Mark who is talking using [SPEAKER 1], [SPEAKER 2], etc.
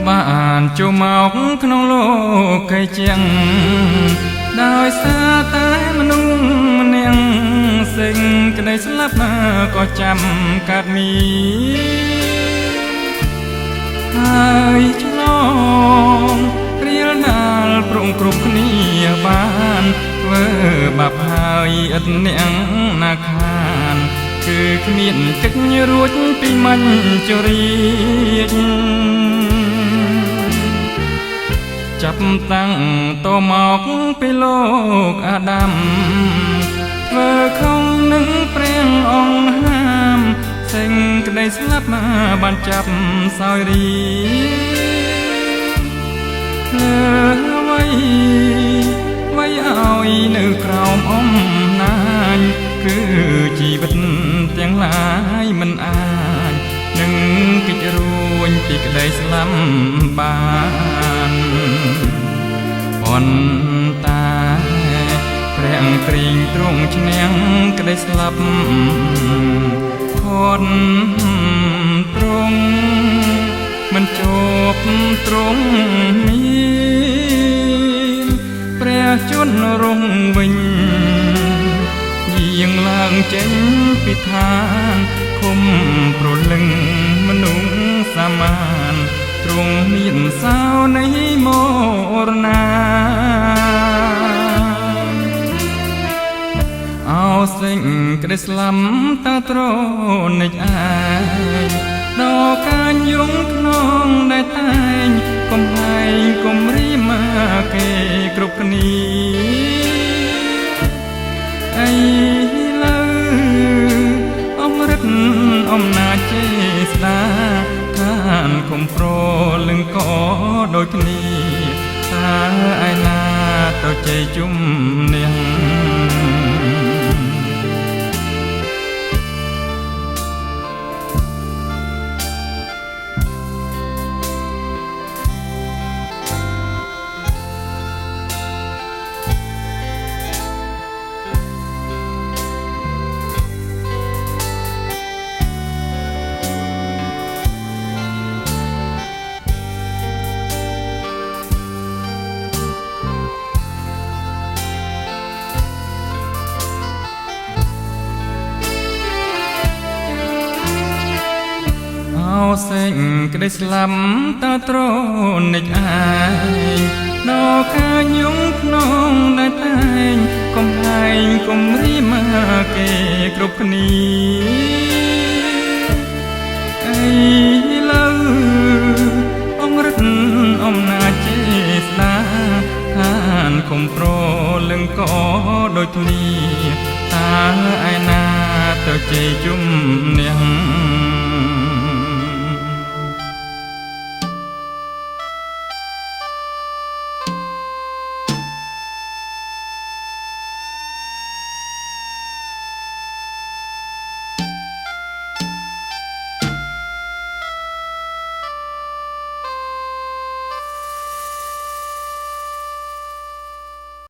[SPEAKER 1] បានចូលមកក្នុងលោកឯជាងដោយសារតែមនុស្សម្នាក់សេចក្តីស្លាប់ក៏ចាំកើតមានហើយឆ្លងរៀលណាលប្រងគ្រប់គ្នាបានធ្វើបាបហើយឥតអ្នកណាខានគឺគ្មានទឹករួចពីមិនជរៀចចាប់តាំងតមកពីលោកអាដាមធ្វើខំនឹងព្រះអង្គហាមសេចក្តីស្លាប់បានចាប់សោយរីអ្វីឲ្យនៅក្រោមអំណាចគឺជីវិតទាំងឡាយមិនអាចនឹងគេចរួញពីក្តីស្លាប់បានប៉ុន្តែព្រះអង្គគ្រីងទ្រង់ឈ្នះក្តីស្លាប់ផុតទ្រង់មិនជាប់ទ្រង់មានព្រះជន្មរងវិញយាងឡើងចេញពីឋានឃុំប្រលឹងមនុស្សសាមានទ្រង់មានសោនៃមរណាអោសេចក្តីស្លាប់តើត្រនិចឯងដល់កាញយងក្នុងដែលតែងកំហែងគំរីមកគេគ្រប់គ្នាអីលើអំរិតអំណាចចេស្តាខានគុំប្រលឹងក៏ដូចគ្នាតើឯណាទៅជ័យជំនះសេចក្តីស្លាប់តើត្រនិចឯងដល់កាញយងក្នុងដែលតែងកំហែងគំរីមកគេគ្រប់គ្នាអីលើអង្គរិទ្ធអំណាចចេស្តាខានគុំប្រលឹងក៏ដូចគ្នាតើឯណាទៅជ័យជំនះ